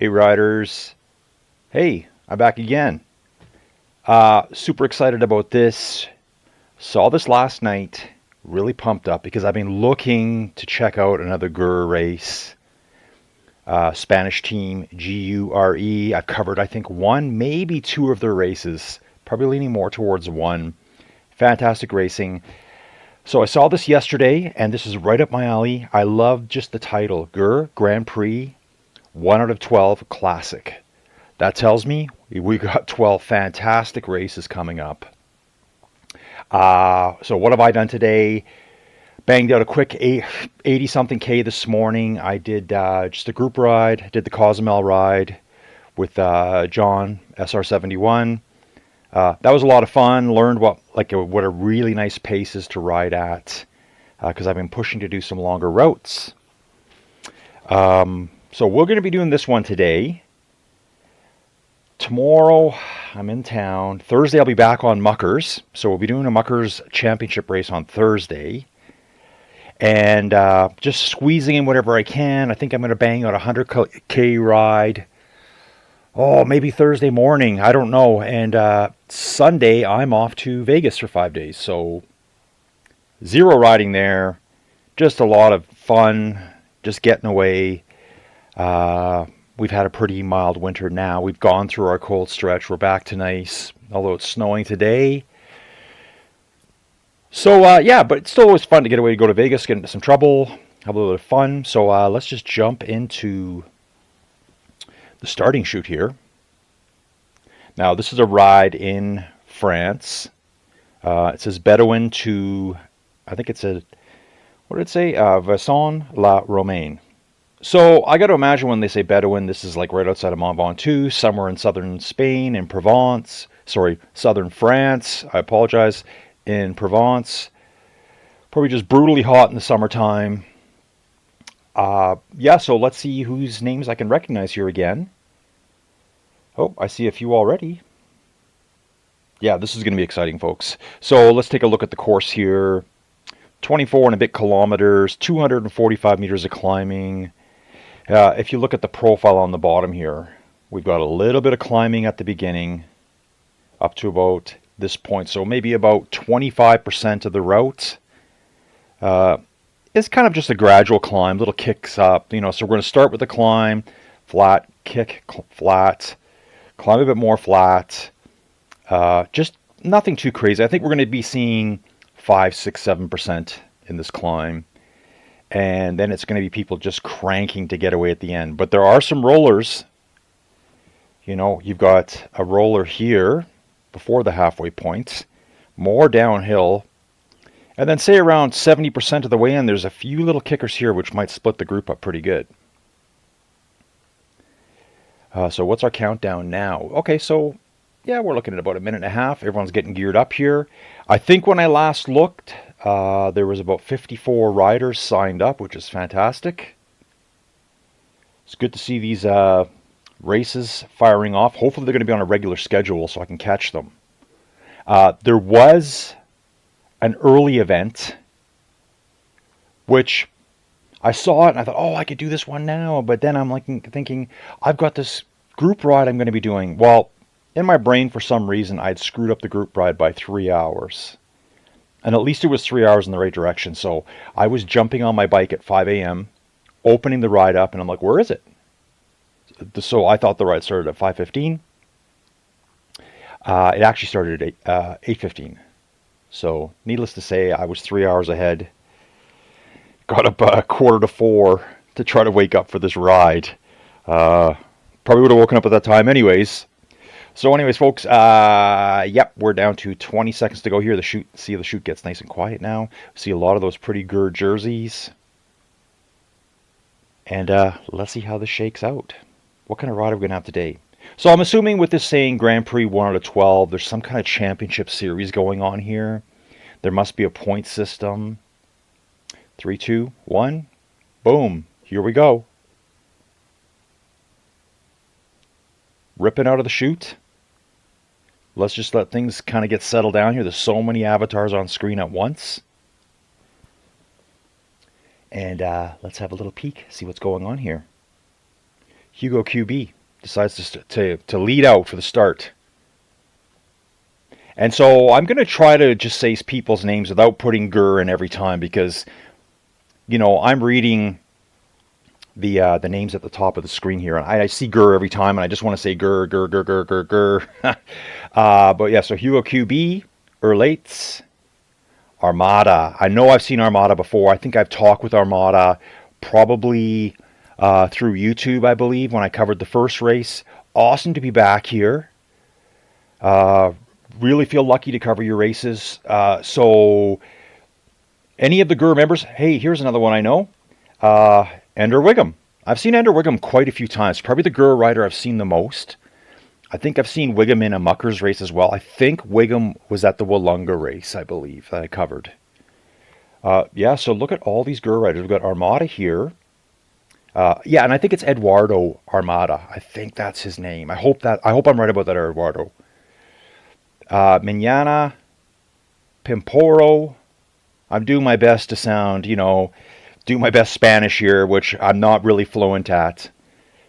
Hey riders, hey, I'm back again. Super excited about this. Saw this last night, really pumped up because I've been looking to check out another GURE race. Spanish team GURE. I've covered, I think, one, maybe two of their races, probably leaning more towards one. Fantastic racing. So I saw this yesterday, and this is right up my alley. I love just the title GURE Grand Prix 1 out of 12 Classic. That tells me we got 12 fantastic races coming up. So what have I done today? Banged out a quick 80 something K this morning. I did just a group ride, did the Cozumel ride with John SR71. That was a lot of fun. Learned what a really nice pace is to ride at because I've been pushing to do some longer routes. So we're going to be doing this one today. Tomorrow, I'm in town. Thursday, I'll be back on Muckers. So we'll be doing a Muckers Championship race on Thursday. And just squeezing in whatever I can. I think I'm going to bang out a 100K ride. Oh, maybe Thursday morning. I don't know. And Sunday, I'm off to Vegas for 5 days. So zero riding there. Just a lot of fun. Just getting away. We've had a pretty mild winter now. We've gone through our cold stretch. We're back to nice, although it's snowing today. So, yeah, but it's still always fun to get away, to go to Vegas, get into some trouble, have a little bit of fun. So let's just jump into the starting chute here. Now, this is a ride in France. It says Bedouin to, I think it's what did it say? Vaison-la-Romaine. So I got to imagine when they say Bedouin, this is like right outside of Mont Ventoux, somewhere in southern Spain, in Provence. Sorry, southern France. I apologize. In Provence. Probably just brutally hot in the summertime. Yeah, so let's see whose names I can recognize here again. Oh, I see a few already. Yeah, this is going to be exciting, folks. So let's take a look at the course here. 24 and a bit kilometers, 245 meters of climbing. If you look at the profile on the bottom here, we've got a little bit of climbing at the beginning up to about this point. So maybe about 25% of the route is kind of just a gradual climb, little kicks up. So we're going to start with the climb, flat, kick, flat, climb a bit more flat. Just nothing too crazy. I think we're going to be seeing 5, 6, 7% in this climb. And then it's going to be people just cranking to get away at the end. But there are some rollers. You've got a roller here before the halfway point. More downhill. And then say around 70% of the way in, there's a few little kickers here which might split the group up pretty good. So what's our countdown now? Okay, so yeah, we're looking at about a minute and a half. Everyone's getting geared up here. I think when I last looked, there was about 54 riders signed up, which is fantastic. It's good to see these races firing off. Hopefully they're going to be on a regular schedule so I can catch them. There was an early event, which I saw it and I thought, oh, I could do this one now. But then I'm thinking, I've got this group ride I'm going to be doing. Well, in my brain, for some reason, I'd screwed up the group ride by 3 hours. And at least it was 3 hours in the right direction. So I was jumping on my bike at 5 a.m., opening the ride up, and I'm like, where is it? So I thought the ride started at 5:15. It actually started at 8:15. So needless to say, I was 3 hours ahead. Got up 3:45 to try to wake up for this ride. Probably would have woken up at that time anyways. So anyways, folks, yep, we're down to 20 seconds to go here. The chute gets nice and quiet now. See a lot of those pretty GURE jerseys. And let's see how this shakes out. What kind of ride are we going to have today? So I'm assuming with this saying Grand Prix 1 out of 12, there's some kind of championship series going on here. There must be a point system. 3, 2, 1. Boom. Here we go. Ripping out of the chute. Let's just let things kind of get settled down here. There's so many avatars on screen at once. And let's have a little peek, see what's going on here. Hugo QB decides to lead out for the start. And so I'm going to try to just say people's names without putting GURE in every time because, I'm reading the names at the top of the screen here, and I see GURE every time, and I just want to say GURE, GURE, GURE, GURE, GURE, GURE. But yeah, so Hugo QB, Erlates, Armada. I know I've seen Armada before. I think I've talked with Armada probably through YouTube, I believe, when I covered the first race. Awesome to be back here. Really feel lucky to cover your races. So any of the GURE members, hey, here's another one I know. Ender Wiggum. I've seen Ender Wiggum quite a few times. Probably the GURE rider I've seen the most. I think I've seen Wiggum in a Muckers race as well. I think Wiggum was at the Wollonga race, I believe, that I covered. Yeah, so look at all these GURE riders. We've got Armada here. Yeah, and I think it's Eduardo Armada. I think that's his name. I hope I'm right about that, Eduardo. Mignana, Pimporo. I'm doing my best to sound, do my best Spanish here, which I'm not really fluent at.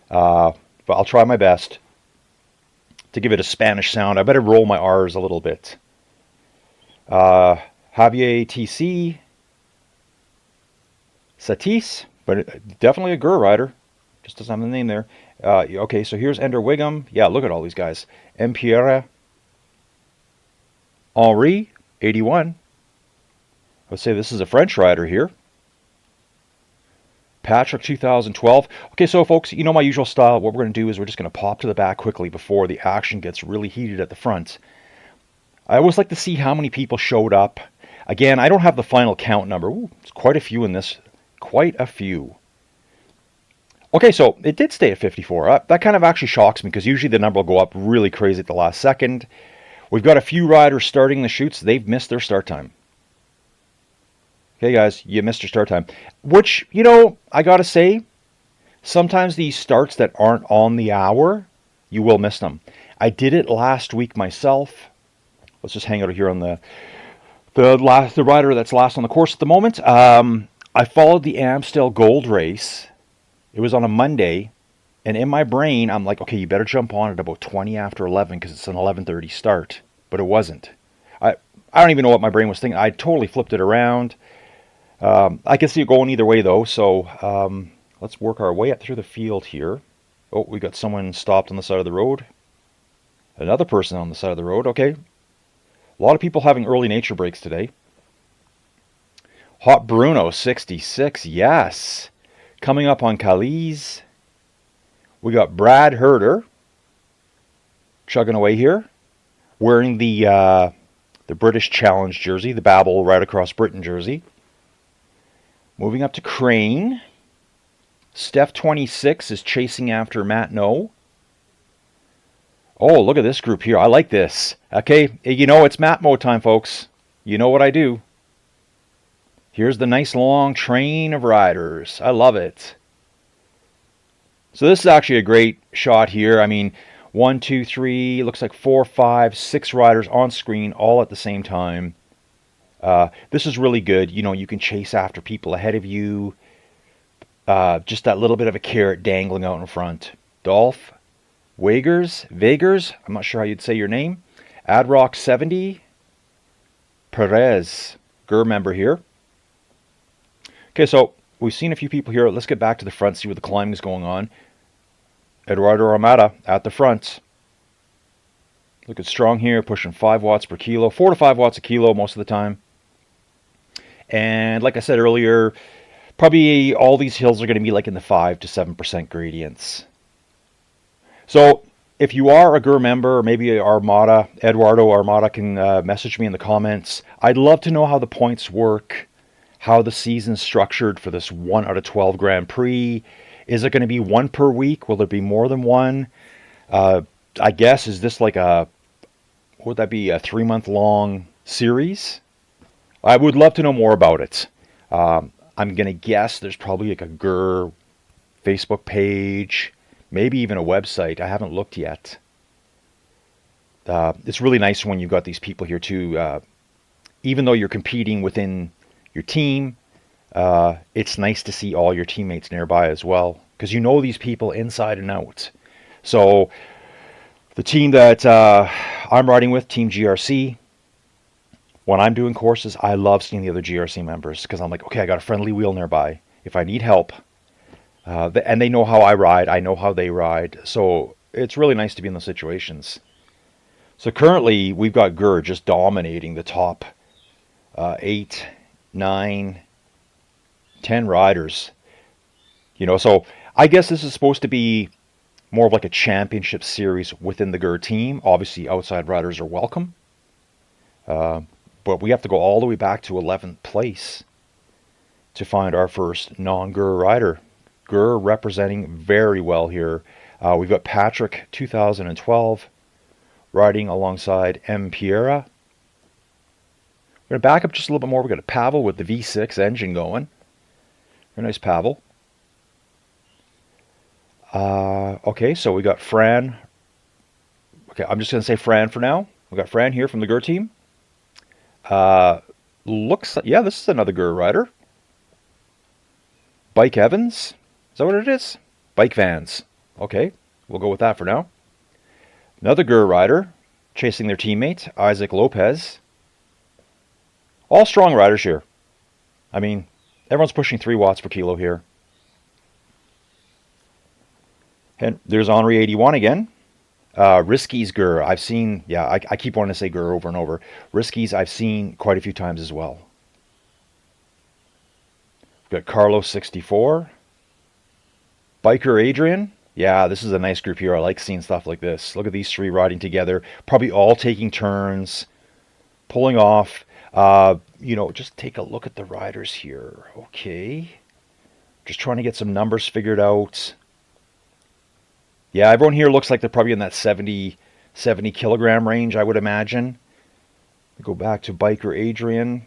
But I'll try my best to give it a Spanish sound. I better roll my R's a little bit. Javier TC. Satis, but definitely a GURE rider. Just doesn't have the name there. Okay, so here's Ender Wiggum. Yeah, look at all these guys. M. Pierre. Henri, 81. I would say this is a French rider here. Patrick, 2012. Okay, so folks, my usual style. What we're going to do is we're just going to pop to the back quickly before the action gets really heated at the front. I always like to see how many people showed up. Again, I don't have the final count number. Ooh, it's quite a few in this. Quite a few. Okay, so it did stay at 54. That kind of actually shocks me because usually the number will go up really crazy at the last second. We've got a few riders starting the chutes. They've missed their start time. Okay, guys, you missed your start time. Which, I got to say, sometimes these starts that aren't on the hour, you will miss them. I did it last week myself. Let's just hang out here on the rider that's last on the course at the moment. I followed the Amstel Gold race. It was on a Monday. And in my brain, I'm like, okay, you better jump on at about 20 after 11 because it's an 11:30 start. But it wasn't. I don't even know what my brain was thinking. I totally flipped it around. I can see it going either way, though. So let's work our way up through the field here. Oh, we got someone stopped on the side of the road. Another person on the side of the road. Okay. A lot of people having early nature breaks today. Hot Bruno, 66. Yes. Coming up on Calise. We got Brad Herder chugging away here, wearing the British Challenge jersey, the Babel right across Britain jersey. Moving up to Crane. Steph 26 is chasing after Matt No. Oh, look at this group here. I like this. Okay, it's Matt Mo time, folks. You know what I do. Here's the nice long train of riders. I love it. So this is actually a great shot here. I mean, 1, 2, 3, looks like 4, 5, 6 riders on screen all at the same time. This is really good. You can chase after people ahead of you. Just that little bit of a carrot dangling out in front. Dolph, Vagers, I'm not sure how you'd say your name. Adrock 70, Perez, GURE member here. Okay, so we've seen a few people here. Let's get back to the front, see what the climbing is going on. Eduardo Armada at the front. Looking strong here, pushing 5 watts per kilo, 4 to 5 watts a kilo most of the time. And like I said earlier, probably all these hills are going to be like in the 5 to 7% gradients. So if you are a GURE member, or maybe Eduardo Armada can message me in the comments. I'd love to know how the points work, how the season's structured for this 1 out of 12 Grand Prix. Is it going to be one per week? Will there be more than one? I guess, is this like would that be a 3-month-long series? I would love to know more about it. I'm going to guess there's probably like a GURE Facebook page, maybe even a website. I haven't looked yet. It's really nice when you've got these people here too. Even though you're competing within your team, it's nice to see all your teammates nearby as well. because you know these people inside and out. So the team that I'm riding with, Team GRC, when I'm doing courses, I love seeing the other GRC members because I'm like, okay, I got a friendly wheel nearby. If I need help, and they know how I ride, I know how they ride. So it's really nice to be in those situations. So currently, we've got GURE just dominating the top 8, 9, 10 riders. So I guess this is supposed to be more of like a championship series within the GURE team. Obviously, outside riders are welcome. But we have to go all the way back to 11th place to find our first non-GURE rider. GURE representing very well here. We've got Patrick, 2012, riding alongside M. Piera. We're going to back up just a little bit more. We've got a Pavel with the V6 engine going. Very nice Pavel. Okay, so we got Fran. Okay, I'm just going to say Fran for now. We got Fran here from the GURE team. Looks like, yeah, this is another GURE rider. Bike Evans. Is that what it is? Bike Vans. Okay, we'll go with that for now. Another GURE rider chasing their teammate, Isaac Lopez. All strong riders here. I mean, everyone's pushing 3 watts per kilo here. And there's Henri 81 again. Risky's GURE. I've seen, yeah, I keep wanting to say GURE over and over. Risky's I've seen quite a few times as well. We've got Carlos 64. Biker Adrian. Yeah, this is a nice group here. I like seeing stuff like this. Look at these 3 riding together. Probably all taking turns, pulling off. Just take a look at the riders here. Okay. Just trying to get some numbers figured out. Yeah, everyone here looks like they're probably in that 70 kilogram range, I would imagine. Go back to Biker Adrian.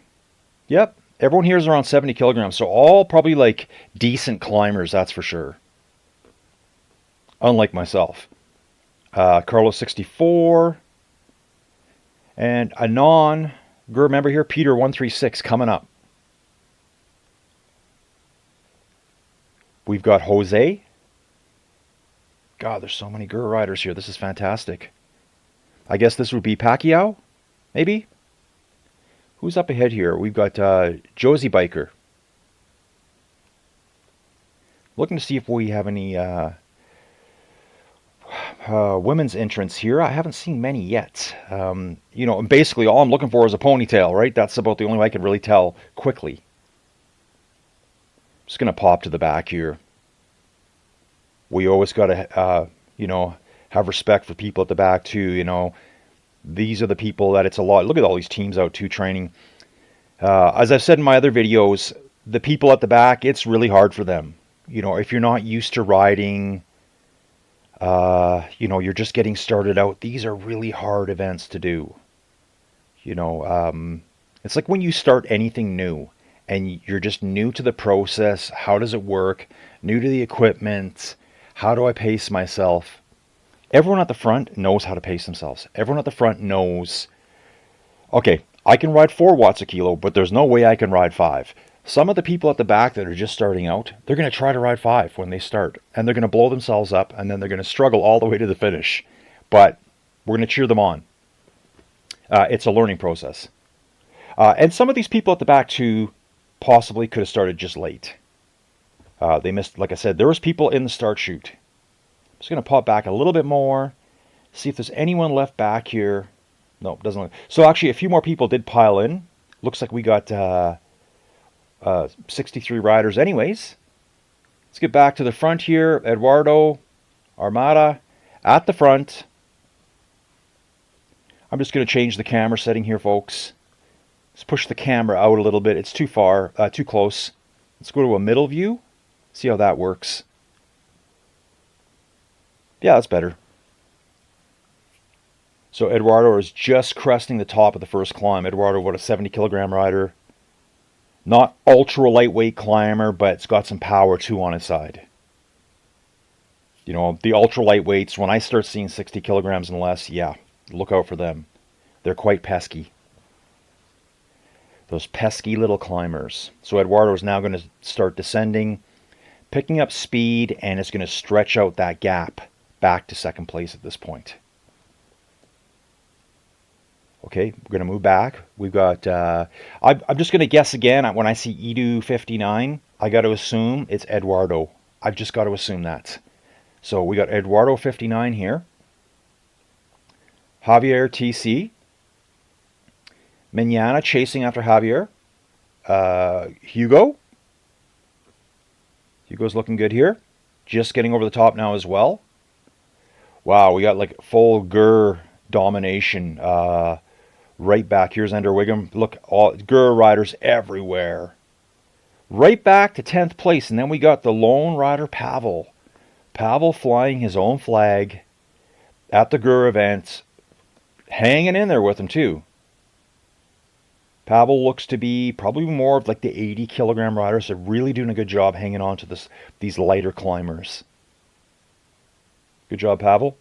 Yep, everyone here is around 70 kilograms, so all probably like decent climbers, that's for sure. Unlike myself. Carlos 64. And a non-GURE member here, Peter 136, coming up. We've got Jose. God, there's so many GURE riders here. This is fantastic. I guess this would be Pacquiao, maybe? Who's up ahead here? We've got Josie Biker. Looking to see if we have any women's entrants here. I haven't seen many yet. And basically all I'm looking for is a ponytail, right? That's about the only way I can really tell quickly. Just going to pop to the back here. We always got to, have respect for people at the back too. These are the people that it's a lot. Look at all these teams out too training. As I've said in my other videos, the people at the back, it's really hard for them. If you're not used to riding, you're just getting started out. These are really hard events to do. It's like when you start anything new and you're just new to the process. How does it work? New to the equipment. How do I pace myself? Everyone at the front knows how to pace themselves. Everyone at the front knows, okay, I can ride 4 watts a kilo, but there's no way I can ride 5. Some of the people at the back that are just starting out, they're going to try to ride 5 when they start. And they're going to blow themselves up, and then they're going to struggle all the way to the finish. But we're going to cheer them on. It's a learning process. And some of these people at the back, too, possibly could have started just late. They missed, like I said, there was people in the start chute. I'm just going to pop back a little bit more, see if there's anyone left back here. No, doesn't look. So actually, a few more people did pile in. Looks like we got 63 riders anyways. Let's get back to the front here. Eduardo Armada at the front. I'm just going to change the camera setting here, folks. Let's push the camera out a little bit. It's too far, too close. Let's go to a middle view. See how that works. Yeah, that's better. So Eduardo is just cresting the top of the first climb. Eduardo, what, a 70 kilogram rider. Not ultra lightweight climber, but it's got some power too on his side. The ultra lightweights, when I start seeing 60 kilograms and less, yeah, look out for them. They're quite pesky. Those pesky little climbers. So Eduardo is now going to start descending. picking up speed, and it's going to stretch out that gap back to second place at this point. Okay, we're going to move back. We've got, I'm just going to guess again. When I see Edu 59, I got to assume it's Eduardo. I've just got to assume that. So we got Eduardo 59 here. Javier TC. Mignana chasing after Javier. Hugo. Hugo's looking good here. Just getting over the top now as well. Wow, we got like full GURE domination. Right back. Here's Ender Wiggum. Look, all GURE riders everywhere. Right back to 10th place. And then we got the lone rider, Pavel. Pavel flying his own flag at the GURE event. Hanging in there with him, too. Pavel looks to be probably more of like the 80-kilogram riders. They're really doing a good job hanging on to these lighter climbers. Good job, Pavel.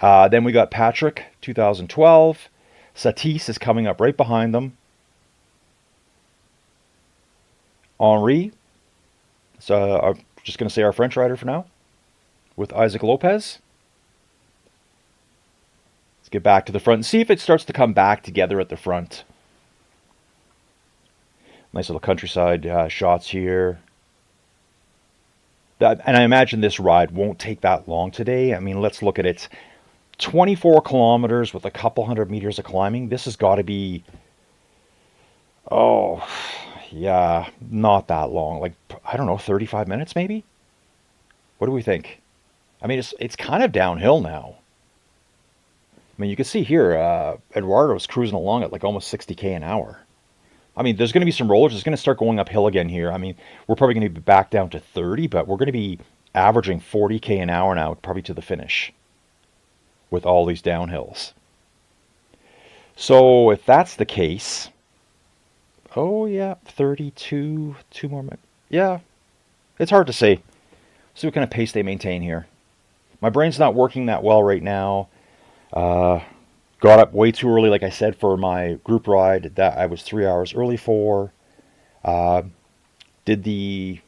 Then we got Patrick, 2012. Satis is coming up right behind them. Henri. So I'm just going to say our French rider for now. With Isaac Lopez. Let's get back to the front and see if it starts to come back together at the front. Nice little countryside shots here. And I imagine this ride won't take that long today. I mean, let's look at it. 24 kilometers with a couple hundred meters of climbing. This has got to be, oh, yeah, not that long. Like, I don't know, 35 minutes maybe? What do we think? I mean, it's kind of downhill now. I mean, you can see here, Eduardo's cruising along at like almost 60k an hour. I mean, there's going to be some rollers. It's going to start going uphill again here. I mean, we're probably going to be back down to 30, but we're going to be averaging 40k an hour now, probably to the finish, with all these downhills. So if that's the case, oh yeah, 32, 2 more minutes. Yeah, it's hard to say. See what kind of pace they maintain here. My brain's not working that well right now. Got up way too early, like I said, for my group ride that I was 3 hours early for. Did the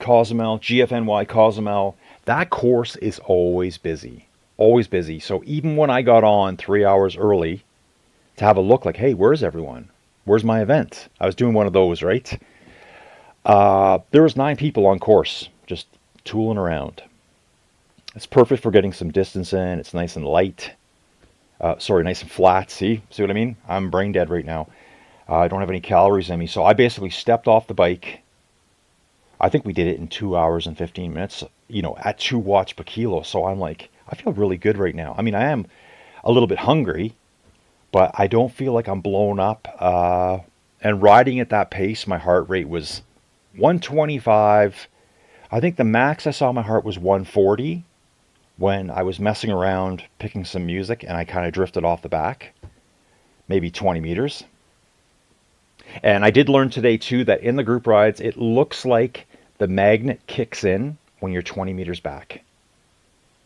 Cozumel, GFNY Cozumel. That course is always busy. Always busy. So even when I got on 3 hours early to have a look like, hey, where's everyone? Where's my event? I was doing one of those, right? There was 9 people on course, just tooling around. It's perfect for getting some distance in. It's nice and light. Nice and flat. See what I mean? I'm brain dead right now. I don't have any calories in me. So I basically stepped off the bike. I think we did it in 2 hours and 15 minutes, at 2 watts per kilo. So I'm like, I feel really good right now. I mean, I am a little bit hungry, but I don't feel like I'm blown up. And riding at that pace, my heart rate was 125. I think the max I saw my heart was 140 when I was messing around picking some music and I kind of drifted off the back, maybe 20 meters. And I did learn today too that in the group rides, it looks like the magnet kicks in when you're 20 meters back.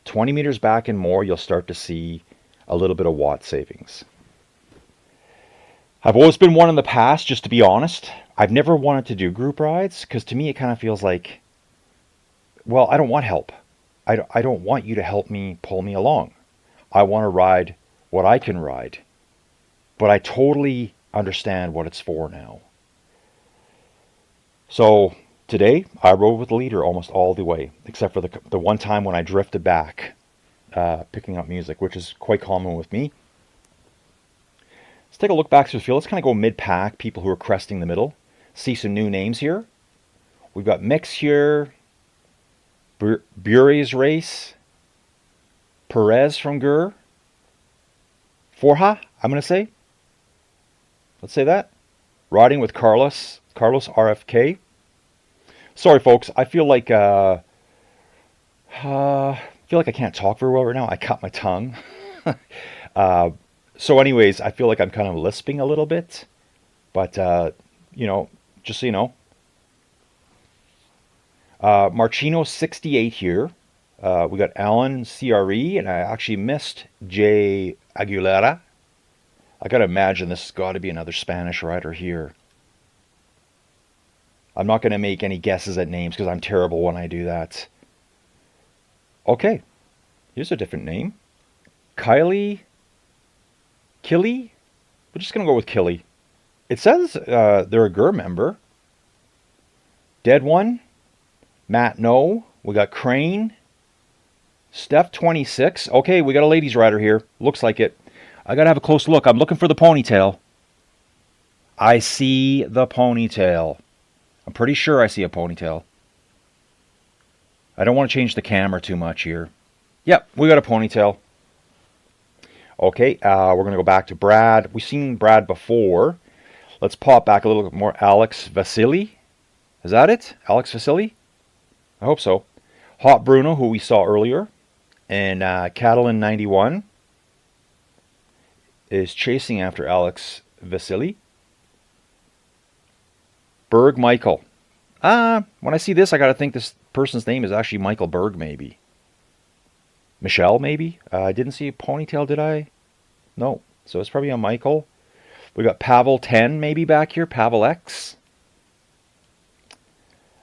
20 meters back and more, you'll start to see a little bit of watt savings. I've always been one in the past, just to be honest. I've never wanted to do group rides because to me it kind of feels like, well, I don't want help. I don't want you to help me pull me along. I want to ride what I can ride. But I totally understand what it's for now. So today, I rode with the leader almost all the way, except for the one time when I drifted back, picking up music, which is quite common with me. Let's take a look back through the field. Let's kind of go mid-pack, people who are cresting the middle. See some new names here. We've got Mix here. Bure's race. Perez from GURE. Forja, I'm going to say. Let's say that. Riding with Carlos RFK. Sorry, folks. I feel like I can't talk very well right now. I cut my tongue. So anyways, I feel like I'm kind of lisping a little bit. But, just so you know. Marchino 68 here. We got Alan CRE, and I actually missed Jay Aguilera. I got to imagine this has got to be another Spanish rider here. I'm not going to make any guesses at names because I'm terrible when I do that. Okay, here's a different name. Kiley? We're just going to go with Killy. It says they're a GURE member. Dead One. Matt No. We got Crane. Steph 26. Okay, we got a ladies rider here. Looks like it. I got to have a close look. I'm looking for the ponytail. I see the ponytail. I'm pretty sure I see a ponytail. I don't want to change the camera too much here. Yep, we got a ponytail. Okay, we're going to go back to Brad. We've seen Brad before. Let's pop back a little bit more. Alex Vasily. Is that it? Alex Vasily? I hope so. Hot Bruno, who we saw earlier. And Catalan 91 is chasing after Alex Vasily. Berg Michael. When I see this, I got to think this person's name is actually Michael Berg, maybe. Michelle, maybe? I didn't see a ponytail, did I? No. So it's probably a Michael. We got Pavel 10 maybe back here. Pavel X.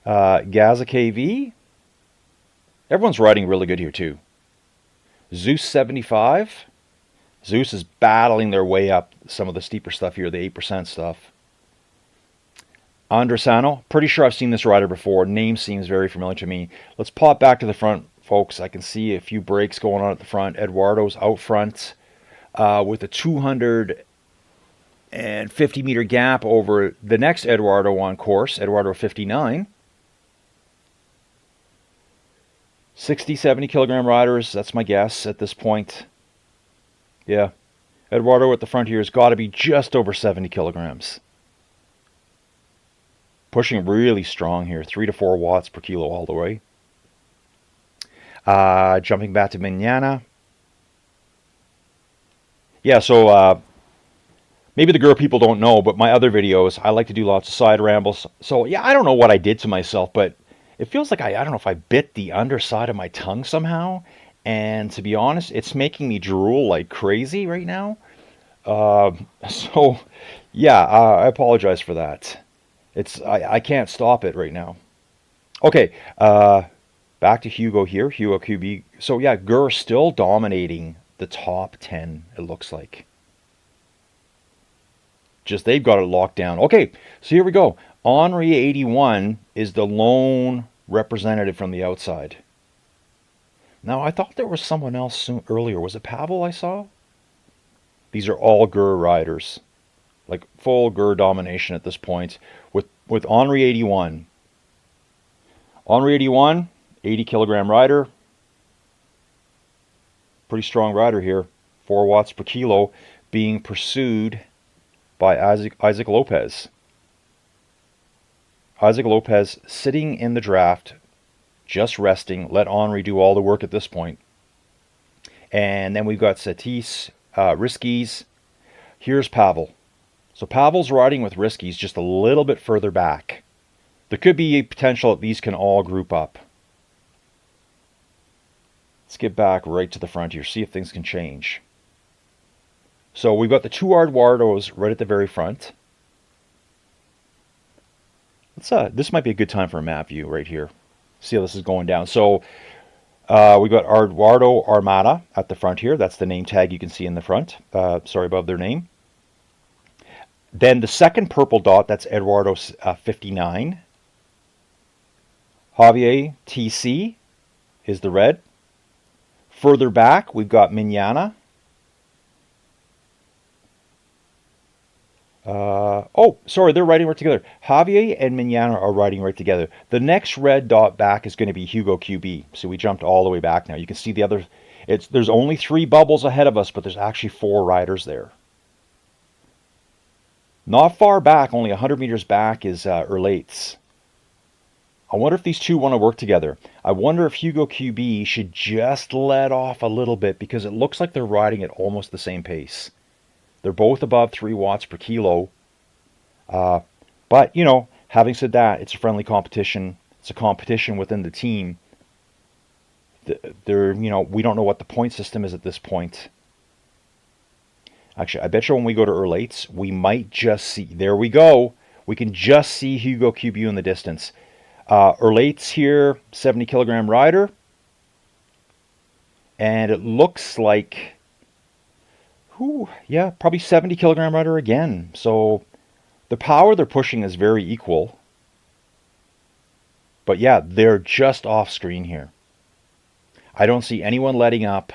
Gaza KV. Everyone's riding really good here too. Zeus 75. Zeus is battling their way up some of the steeper stuff here, the 8% stuff. Andresano. Pretty sure I've seen this rider before. Name seems very familiar to me. Let's pop back to the front, folks. I can see a few breaks going on at the front. Eduardo's out front with a 250-meter gap over the next Eduardo on course, Eduardo 59. 60, 70 kilogram riders, that's my guess at this point. Yeah, Eduardo at the front here has got to be just over 70 kilograms. Pushing really strong here, 3 to 4 watts per kilo all the way. Jumping back to Mignana. Yeah, so maybe the GURE people don't know, but my other videos, I like to do lots of side rambles. So yeah, I don't know what I did to myself, but it feels like I don't know if I bit the underside of my tongue somehow. And to be honest, it's making me drool like crazy right now. So yeah, I apologize for that. I can't stop it right now. Okay, back to Hugo here, Hugo QB. So yeah, GURE still dominating the top 10, it looks like. Just they've got it locked down. Okay, so here we go. Henri 81 is the lone representative from the outside. Now, I thought there was someone else earlier. Was it Pavel I saw? These are all GURE riders. Like full GURE domination at this point with Henri 81. Henri 81, 80 kilogram rider. Pretty strong rider here. 4 watts per kilo, being pursued by Isaac Lopez. Isaac Lopez sitting in the draft, just resting. Let Henri do all the work at this point. And then we've got Satis, Riskies. Here's Pavel. So Pavel's riding with Riskies just a little bit further back. There could be a potential that these can all group up. Let's get back right to the front here, see if things can change. So we've got the 2 Eduardos right at the very front. This might be a good time for a map view right here. See how this is going down. So we've got Eduardo Armada at the front here. That's the name tag you can see in the front. Sorry, above their name. Then the second purple dot, that's Eduardo 59. Javier TC is the red. Further back, we've got Mignana. Oh, sorry, they're riding right together. Javier and Mignana are riding right together. The next red dot back is going to be Hugo QB. So we jumped all the way back now. You can see the other. There's only 3 bubbles ahead of us, but there's actually 4 riders there. Not far back, only 100 meters back, is Erlates. I wonder if these two want to work together. I wonder if Hugo QB should just let off a little bit because it looks like they're riding at almost the same pace. They're both above 3 watts per kilo. But, you know, having said that, it's a friendly competition. It's a competition within the team. You know, we don't know what the point system is at this point. Actually, I bet you when we go to Erlates, we might just see. There we go. We can just see Hugo QBU in the distance. Erlate's here, 70 kilogram rider. And it looks like, yeah, probably 70 kilogram rider again. So the power they're pushing is very equal. But yeah, they're just off screen here. I don't see anyone letting up.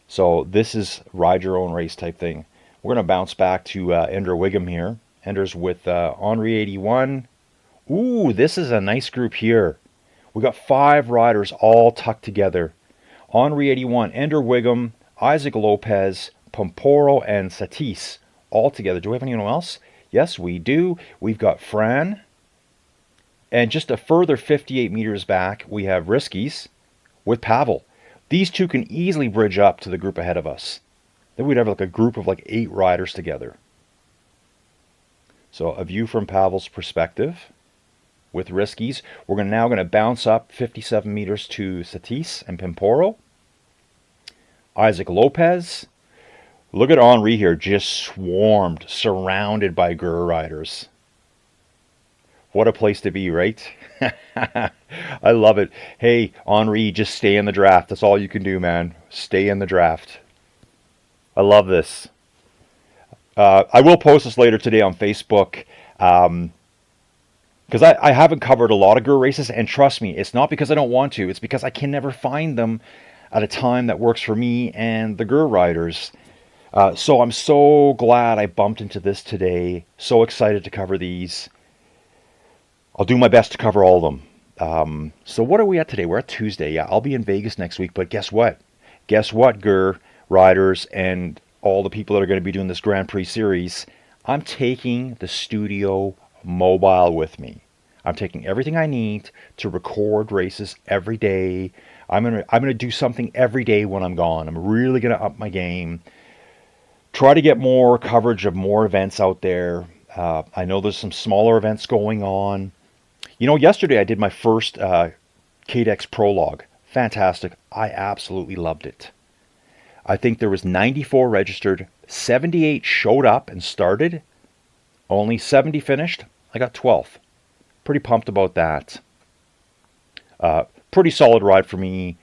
So this is ride your own race type thing. We're going to bounce back to Ender Wiggum here. Ender's with Henri 81. Ooh, this is a nice group here. We got 5 riders all tucked together. Henri 81, Ender Wiggum, Isaac Lopez, Pomporo, and Satis all together. Do we have anyone else? Yes, we do. We've got Fran. And just a further 58 meters back, we have Riskies with Pavel. These two can easily bridge up to the group ahead of us. Then we'd have like a group of like 8 riders together. So a view from Pavel's perspective with Riskies. We're now going to bounce up 57 meters to Satis and Pomporo. Isaac Lopez. Look at Henri here, just swarmed, surrounded by GURE riders. What a place to be, right? I love it. Hey, Henri, just stay in the draft. That's all you can do, man. Stay in the draft. I love this. I will post this later today on Facebook. Because I haven't covered a lot of GURE races, and trust me, it's not because I don't want to. It's because I can never find them at a time that works for me and the GURE riders. So I'm so glad I bumped into this today. So excited to cover these. I'll do my best to cover all of them. So what are we at today? We're at Tuesday. Yeah, I'll be in Vegas next week. But guess what? Guess what, GURE riders and all the people that are going to be doing this Grand Prix series? I'm taking the studio mobile with me. I'm taking everything I need to record races every day. I'm gonna do something every day when I'm gone. I'm really gonna up my game. Try to get more coverage of more events out there. I know there's some smaller events going on. You know, yesterday I did my first KDEX prologue. Fantastic. I absolutely loved it. I think there was 94 registered, 78 showed up and started, only 70 finished. I got 12th. Pretty pumped about that. Pretty solid ride for me.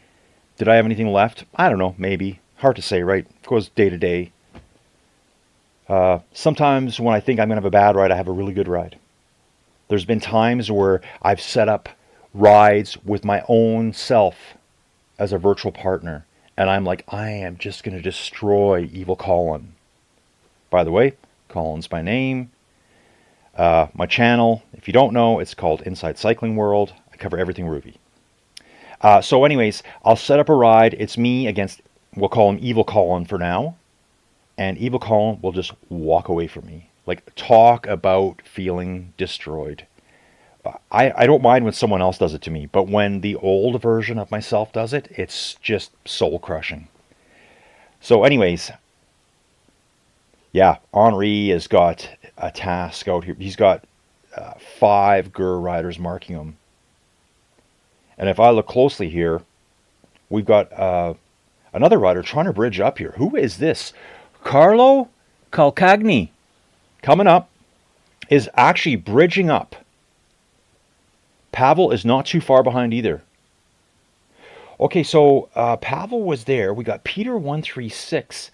Did I have anything left? I don't know, maybe. Hard to say, right? It goes day to day. Sometimes when I think I'm going to have a bad ride, I have a really good ride. There's been times where I've set up rides with my own self as a virtual partner. And I'm like, I am just going to destroy Evil Colin. By the way, Colin's my name. My channel, if you don't know, it's called Inside Cycling World. I cover everything Rouvy. So anyways, I'll set up a ride. It's me against, we'll call him Evil Colin for now. And Evil Colin will just walk away from me. Like, talk about feeling destroyed. I don't mind when someone else does it to me, but when the old version of myself does it, it's just soul-crushing. So anyways, yeah, Henri has got a task out here. He's got 5 GURE riders marking him. And if I look closely here, we've got another rider trying to bridge up here. Who is this? Carlo Calcagni, coming up, is actually bridging up. Pavel is not too far behind either. Okay, so Pavel was there. We got Peter 136.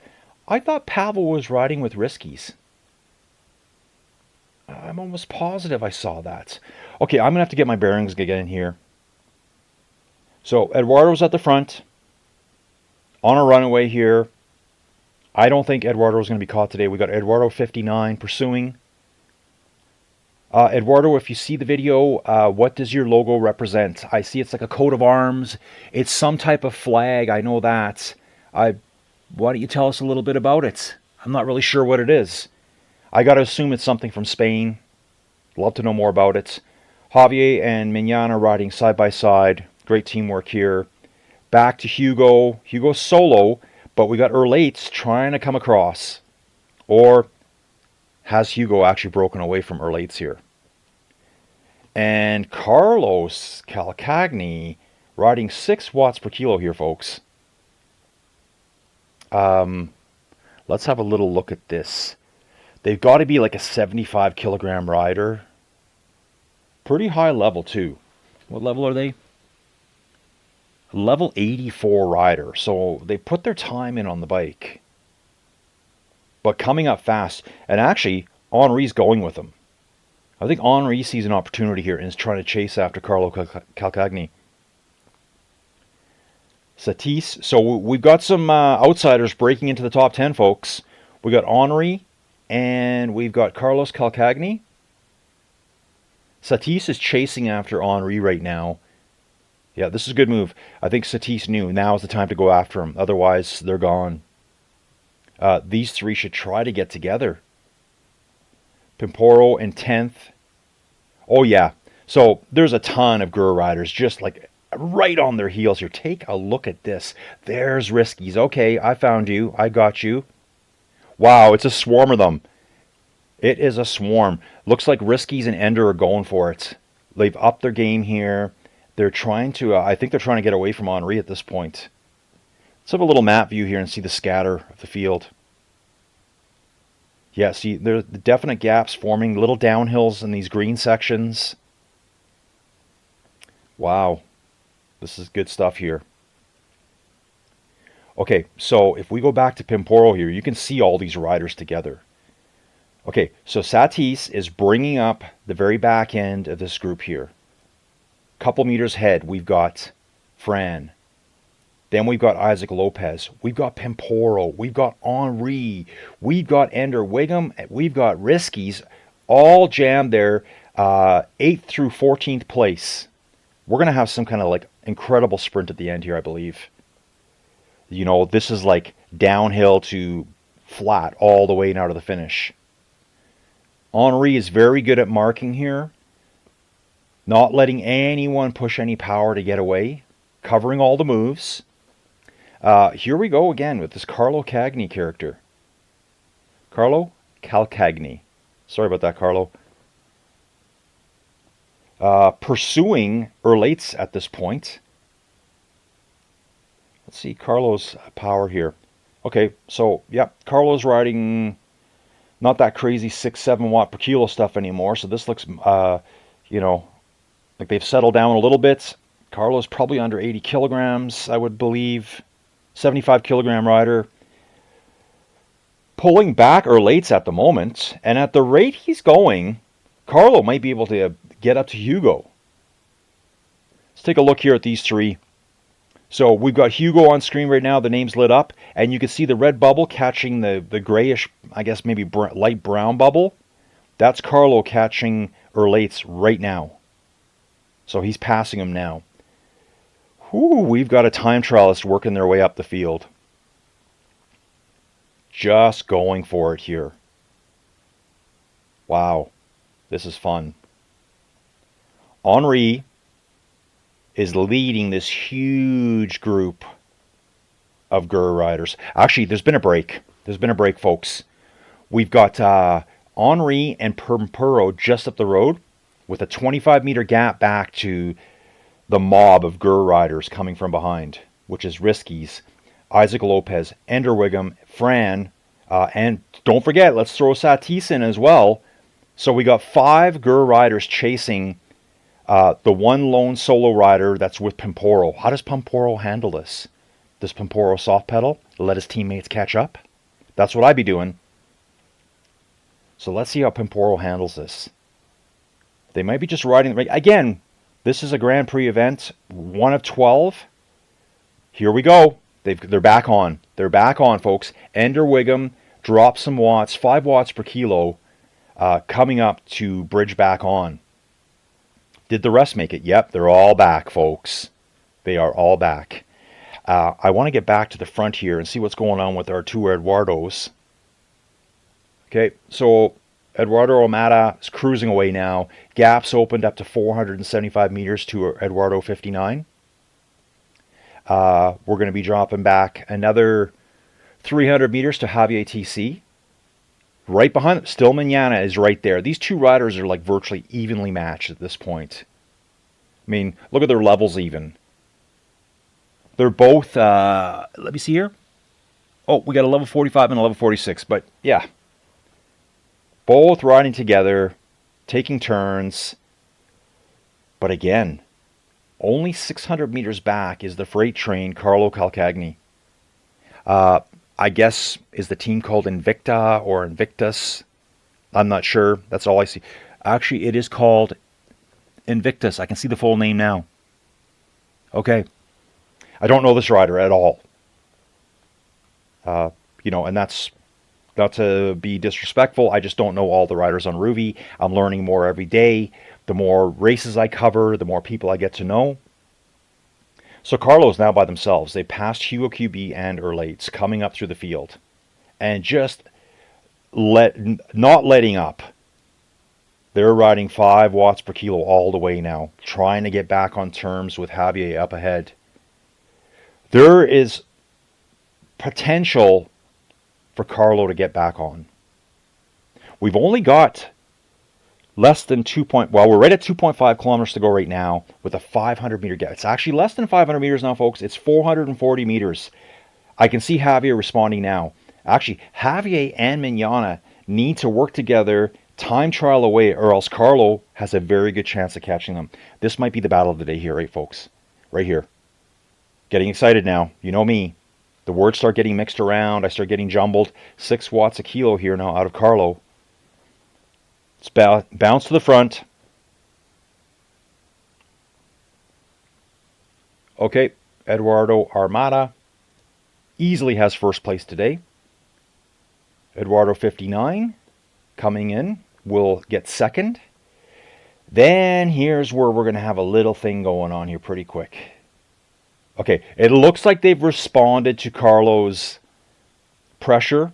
I thought Pavel was riding with Riskies. I'm almost positive I saw that. Okay, I'm going to have to get my bearings again here. So Eduardo's at the front. On a runaway here. I don't think Eduardo's going to be caught today. We got Eduardo 59 pursuing. Eduardo, if you see the video, what does your logo represent? I see it's like a coat of arms. It's some type of flag. I know that. Why don't you tell us a little bit about it? I'm not really sure what it is. I got to assume it's something from Spain. Love to know more about it. Javier and Mignan are riding side by side. Great teamwork here. Back to Hugo. Hugo's solo, but we got Erlates trying to come across. Or has Hugo actually broken away from Erlates here? And Carlos Calcagni riding 6 watts per kilo here, folks. Let's have a little look at this. They've got to be like a 75 kilogram rider. Pretty high level too. What level are they? Level 84 rider. So they put their time in on the bike. But coming up fast. And actually, Henri's going with them. I think Henri sees an opportunity here and is trying to chase after Carlo Calcagni. Satis. So we've got some outsiders breaking into the top 10, folks. We got Henri and we've got Carlos Calcagni. Satis is chasing after Henri right now. Yeah, this is a good move. I think Satis knew now is the time to go after him. Otherwise, they're gone. These three should try to get together. Pimporo in 10th. Oh, yeah. So there's a ton of GURE riders just like right on their heels here. Take a look at this. There's Riskies. Okay, I found you. I got you. Wow, it's a swarm of them. It is a swarm. Looks like Riskies and Ender are going for it. They've upped their game here. They're trying to, I think they're trying to get away from Henri at this point. Let's have a little map view here and see the scatter of the field. Yeah, see, there's definite gaps forming, little downhills in these green sections. Wow, this is good stuff here. Okay, so if we go back to Pimporo here, you can see all these riders together. Okay, so Satis is bringing up the very back end of this group here. Couple meters ahead, we've got Fran. Then we've got Isaac Lopez. We've got Pimporo. We've got Henri. We've got Ender Wiggum. We've got Riskies. All jammed there, 8th through 14th place. We're going to have some kind of like incredible sprint at the end here, I believe. You know, this is like downhill to flat all the way now to the finish. Henri is very good at marking here. Not letting anyone push any power to get away. Covering all the moves. Here we go again with this Carlo Cagni character. Carlo Calcagni. Sorry about that, Carlo. Pursuing Erlates at this point. Let's see Carlo's power here. Okay, so, yeah, Carlo's riding not that crazy 6-7 watt per kilo stuff anymore. So this looks, you know, like they've settled down a little bit. Carlo's probably under 80 kilograms, I would believe. 75 kilogram rider. Pulling back Erlates at the moment. And at the rate he's going, Carlo might be able to get up to Hugo. Let's take a look here at these three. So we've got Hugo on screen right now. The name's lit up. And you can see the red bubble catching the grayish, I guess maybe light brown bubble. That's Carlo catching Erlates right now. So he's passing him now. Whew, we've got a time trialist working their way up the field. Just going for it here. Wow, this is fun. Henri is leading this huge group of GURE riders. Actually, there's been a break. There's been a break, folks. We've got Henri and Pimporo just up the road with a 25-meter gap back to the mob of GURE riders coming from behind, which is Riskies, Isaac Lopez, Ender Wiggum, Fran, and don't forget, let's throw Satis in as well. So we got 5 GURE riders chasing the one lone solo rider that's with Pimporo. How does Pimporo handle this? Does Pimporo soft pedal? Let his teammates catch up? That's what I'd be doing. So let's see how Pimporo handles this. They might be just riding... Again, this is a Grand Prix event, 1 of 12. Here we go. They're back on. They're back on, folks. Ender Wiggum dropped some watts, 5 watts per kilo, coming up to bridge back on. Did the rest make it? Yep, they're all back, folks. They are all back. I want to get back to the front here and see what's going on with our 2 Eduardos. Okay, so Eduardo Almada is cruising away now. Gaps opened up to 475 meters to Eduardo 59. We're going to be dropping back another 300 meters to Javier TC. Right behind them, still Mignana is right there. These 2 riders are like virtually evenly matched at this point. I mean, look at their levels even. They're both, let me see here. Oh, we got a level 45 and a level 46, but yeah. Both riding together, taking turns. But again, only 600 meters back is the freight train Carlo Calcagni. I guess, is the team called Invicta or Invictus? I'm not sure. That's all I see. Actually, it is called Invictus. I can see the full name now. Okay. I don't know this rider at all. And that's not to be disrespectful. I just don't know all the riders on Rouvy. I'm learning more every day. The more races I cover, the more people I get to know. So Carlo's now by themselves. They passed Hugo QB and Erlates coming up through the field. And just not letting up. They're riding 5 watts per kilo all the way now, trying to get back on terms with Javier up ahead. There is potential for Carlo to get back on. We've only got less than we're right at 2.5 kilometers to go right now with a 500 meter gap. It's actually less than 500 meters now, folks. It's 440 meters. I can see Javier responding now. Actually, Javier and Mignana need to work together, time trial away, or else Carlo has a very good chance of catching them. This might be the battle of the day here, right, folks? Right here. Getting excited now. You know me. The words start getting mixed around. I start getting jumbled. 6 watts a kilo here now out of Carlo. It's bounce to the front. Okay, Eduardo Armada easily has first place today. Eduardo 59 coming in will get second. Then here's where we're going to have a little thing going on here pretty quick. Okay, it looks like they've responded to Carlo's pressure.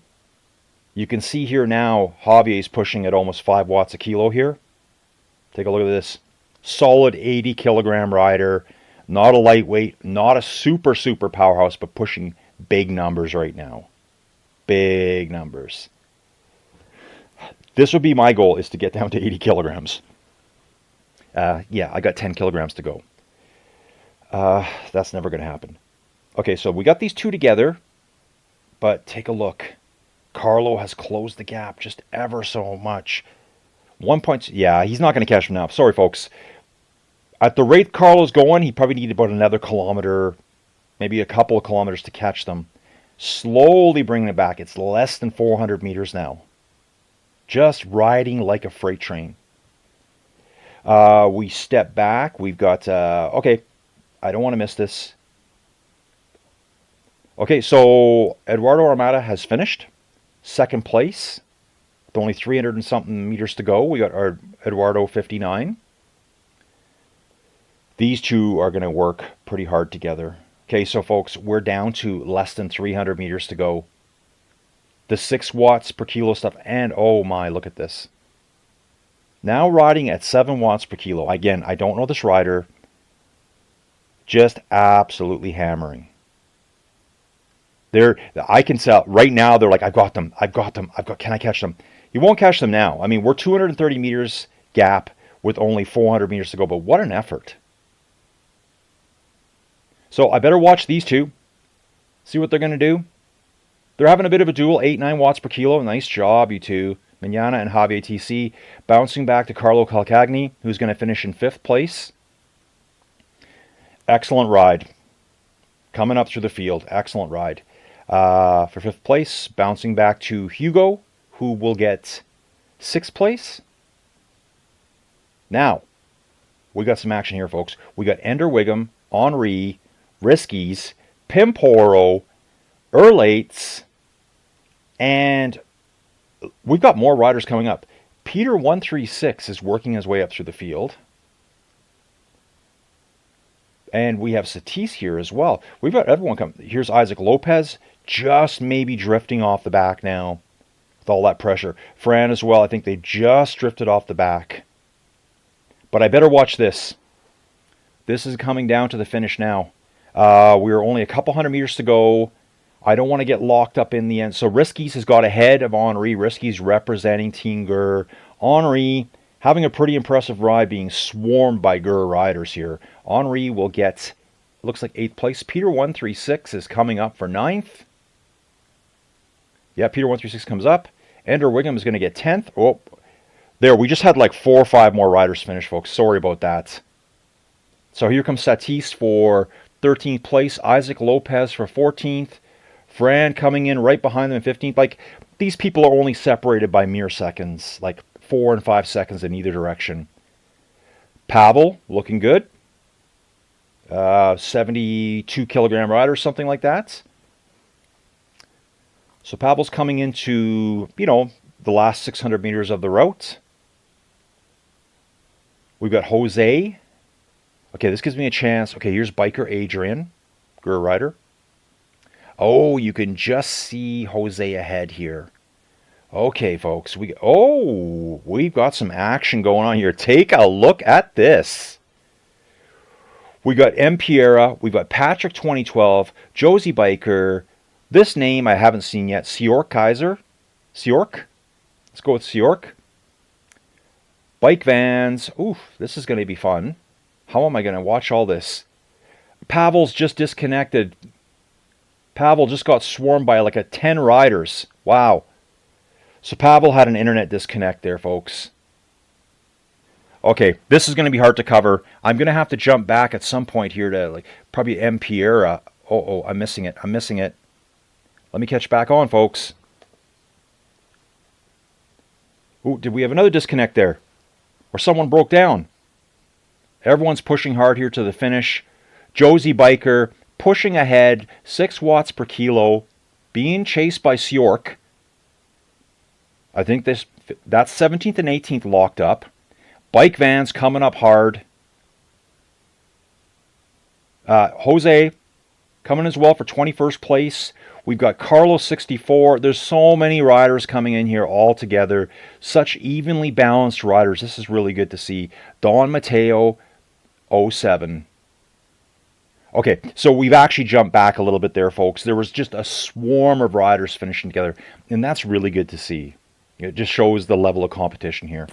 You can see here now, Javier's pushing at almost 5 watts a kilo here. Take a look at this. Solid 80 kilogram rider. Not a lightweight, not a super powerhouse, but pushing big numbers right now. Big numbers. This would be my goal, is to get down to 80 kilograms. Yeah, I got 10 kilograms to go. That's never going to happen. Okay, so we got these two together, but take a look. Carlo has closed the gap just ever so much. 1 point. Yeah, he's not going to catch him now. Sorry, folks. At the rate Carlo's going, he probably needed about another kilometer, maybe a couple of kilometers to catch them. Slowly bringing it back. It's less than 400 meters now. Just riding like a freight train. We step back. We've got, okay, I don't want to miss this. Okay, so Eduardo Armada has finished. Second place. With only 300 and something meters to go. We got our Eduardo 59. These two are going to work pretty hard together. Okay, so folks, we're down to less than 300 meters to go. The 6 watts per kilo stuff, and oh my, look at this. Now riding at 7 watts per kilo. Again, I don't know this rider. Just absolutely hammering. I can tell right now, they're like, I've got them. Can I catch them? You won't catch them now. I mean, we're 230 meters gap with only 400 meters to go, but what an effort. So I better watch these two. See what they're going to do. They're having a bit of a duel, 8-9 watts per kilo. Nice job, you two. Mignana and Javier TC. Bouncing back to Carlo Calcagni, who's going to finish in 5th place. Excellent ride. Coming up through the field. Excellent ride. For 5th place, bouncing back to Hugo, who will get 6th place. Now, we got some action here, folks. We got Ender Wiggum, Henri, Riskies, Pimporo, Erlates, and we've got more riders coming up. Peter 136 is working his way up through the field. And we have Satis here as well. We've got everyone coming. Here's Isaac Lopez, just maybe drifting off the back now with all that pressure. Fran as well, I think they just drifted off the back. But I better watch this. This is coming down to the finish now. We're only a couple hundred meters to go. I don't want to get locked up in the end. So Riskies has got ahead of Henri. Riskies representing Team GURE. Henri having a pretty impressive ride, being swarmed by GURE riders here. Henri will get, looks like 8th place. Peter 136 is coming up for 9th. Yeah, Peter 136 comes up. Ender Wigham is going to get 10th. Oh, there. We just had like 4 or 5 more riders finish, folks. Sorry about that. So here comes Satis for 13th place. Isaac Lopez for 14th. Fran coming in right behind them in 15th. Like, these people are only separated by mere seconds, like 4 and 5 seconds in either direction. Pavel looking good. 72 kilogram rider, something like that. So Pavel's coming into, the last 600 meters of the route. We've got Jose. Okay, this gives me a chance. Okay, here's biker Adrian, GURE rider. Oh, you can just see Jose ahead here. Okay, folks, we've got some action going on here. Take a look at this. We got M. Piera, we've got Patrick 2012, Josie Biker. This name I haven't seen yet. Siork Kaiser. Siork? Let's go with Siork. Bike vans. Oof, this is going to be fun. How am I going to watch all this? Pavel's just disconnected. Pavel just got swarmed by like 10 riders. Wow. So Pavel had an internet disconnect there, folks. Okay, this is going to be hard to cover. I'm going to have to jump back at some point here to probably M. Piera. Oh, I'm missing it. Let me catch back on, folks. Ooh, did we have another disconnect there? Or someone broke down? Everyone's pushing hard here to the finish. Josie Biker pushing ahead, 6 watts per kilo, being chased by Siork. I think that's 17th and 18th locked up. Bike vans coming up hard. Jose coming as well for 21st place. We've got Carlos 64. There's so many riders coming in here all together. Such evenly balanced riders. This is really good to see. Don Mateo 07. Okay, so we've actually jumped back a little bit there, folks. There was just a swarm of riders finishing together, and that's really good to see. It just shows the level of competition here.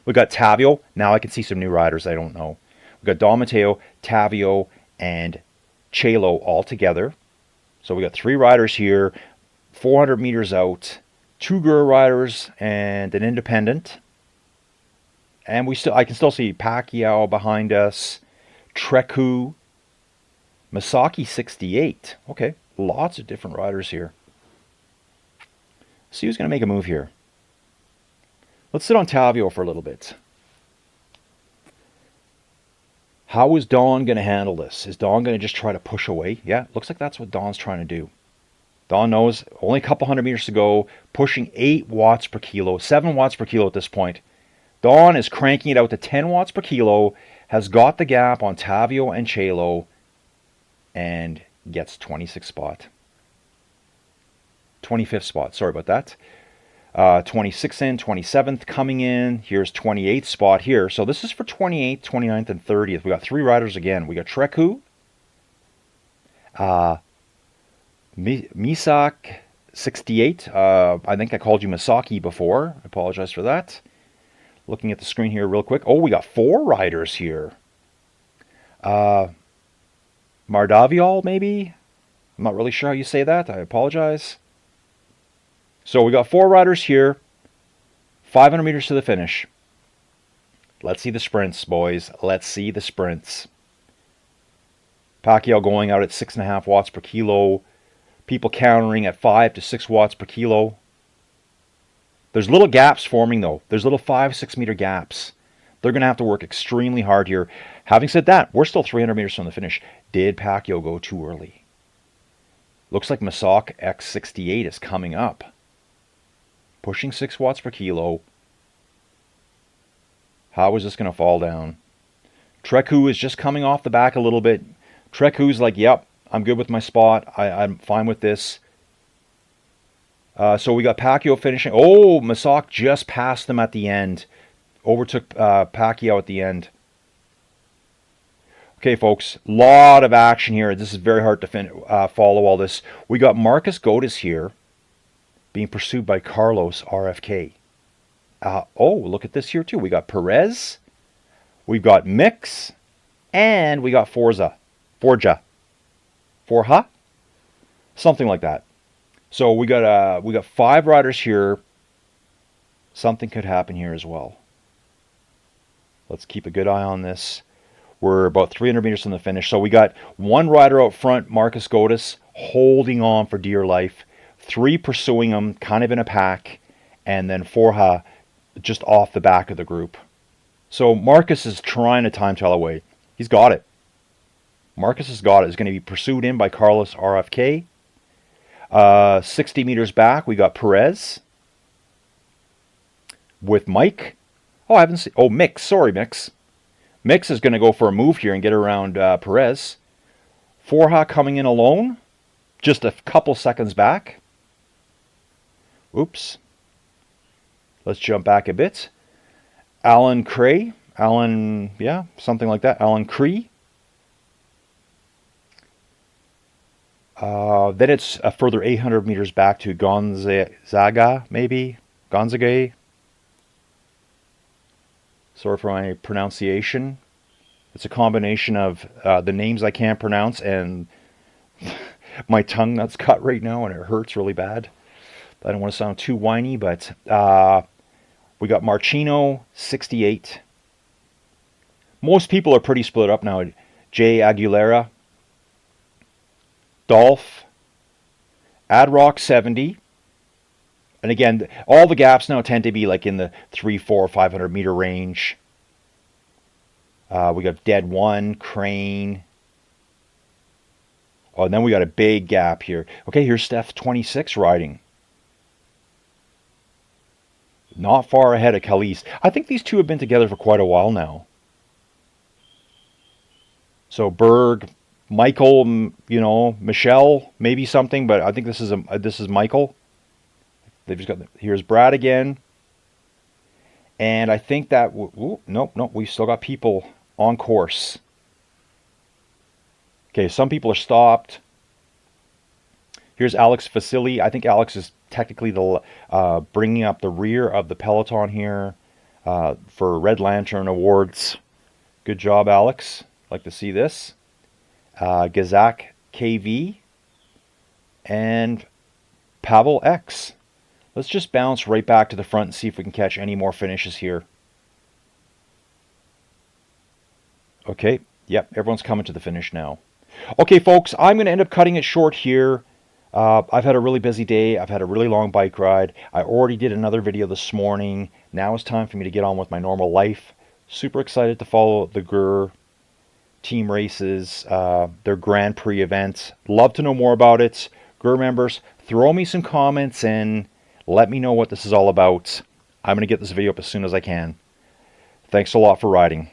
We've got Tavio. Now I can see some new riders I don't know. We've got Don Mateo, Tavio, and Chelo all together. So we got 3 riders here, 400 meters out, 2 GURE riders, and an independent. And I can still see Pacquiao behind us, Treku, Masaki 68. Okay, lots of different riders here. See who's going to make a move here. Let's sit on Tavio for a little bit. How is Don going to handle this? Is Don going to just try to push away? Yeah, looks like that's what Don's trying to do. Don knows only a couple hundred meters to go, pushing 8 watts per kilo, 7 watts per kilo at this point. Don is cranking it out to 10 watts per kilo, has got the gap on Tavio and Chelo, and gets 26th spot. 25th spot, sorry about that. 26th in, 27th coming in. Here's 28th spot here. So this is for 28th, 29th, and 30th. We got 3 riders again. We got Treku, Misak 68. I think I called you Misaki before. I apologize for that. Looking at the screen here real quick. Oh, we got 4 riders here. Mardaviol, maybe? I'm not really sure how you say that. I apologize. So we got 4 riders here. 500 meters to the finish. Let's see the sprints, boys. Let's see the sprints. Pacquiao going out at 6.5 watts per kilo. People countering at 5 to 6 watts per kilo. There's little gaps forming, though. There's little 5-6 meter gaps. They're going to have to work extremely hard here. Having said that, we're still 300 meters from the finish. Did Pacquiao go too early? Looks like Masak X68 is coming up. Pushing 6 watts per kilo. How is this going to fall down? Treku is just coming off the back a little bit. Treku's like, yep, I'm good with my spot. I'm fine with this. So we got Pacquiao finishing. Oh, Masak just passed them at the end. Overtook Pacquiao at the end. Okay, folks, lot of action here. This is very hard to follow all this. We got Marcus Gotis here being pursued by Carlos RFK. Oh, look at this here too. We got Perez, we've got Mix, and we got Forja. Something like that. So we got 5 riders here. Something could happen here as well. Let's keep a good eye on this. We're about 300 meters from the finish. So we got 1 rider out front, Marcus Godis, holding on for dear life. 3 pursuing him, kind of in a pack. And then Forha just off the back of the group. So Marcus is trying to time trial away. He's got it. Marcus has got it. He's going to be pursued in by Carlos RFK. 60 meters back, we got Perez with Mike. Oh, I haven't seen... Oh, Mix. Sorry, Mix. Mix is going to go for a move here and get around Perez. Forha coming in alone. Just a couple seconds back. Oops. Let's jump back a bit. Alan Cray. Alan, yeah, something like that. Alan Cree. Then it's a further 800 meters back to Gonzaga, maybe? Gonzaga. Sorry for my pronunciation. It's a combination of the names I can't pronounce and my tongue that's cut right now and it hurts really bad. I don't want to sound too whiny, but we got Marchino, 68. Most people are pretty split up now. Jay Aguilera, Dolph, Adrock, 70. And again, all the gaps now tend to be like in the 3, 4, 500 meter range. We got Dead 1, Crane. Oh, and then we got a big gap here. Okay, here's Steph 26 riding. Not far ahead of Khalees. I think these two have been together for quite a while now. So Berg, Michael, you know, Michelle, maybe something, but I think this is Michael. They've just got here's Brad again, and I think that nope, we still got people on course. Okay, some people are stopped. Here's Alex Vasily. I think Alex is technically the bringing up the rear of the peloton here for Red Lantern Awards. Good job, Alex. Like to see this. Gazak KV and Pavel X. Let's just bounce right back to the front and see if we can catch any more finishes here. Okay, yep, everyone's coming to the finish now. Okay, folks, I'm going to end up cutting it short here. I've had a really busy day. I've had a really long bike ride. I already did another video this morning. Now it's time for me to get on with my normal life. Super excited to follow the GURE team races, their Grand Prix event. Love to know more about it. GURE members, throw me some comments and let me know what this is all about. I'm going to get this video up as soon as I can. Thanks a lot for riding.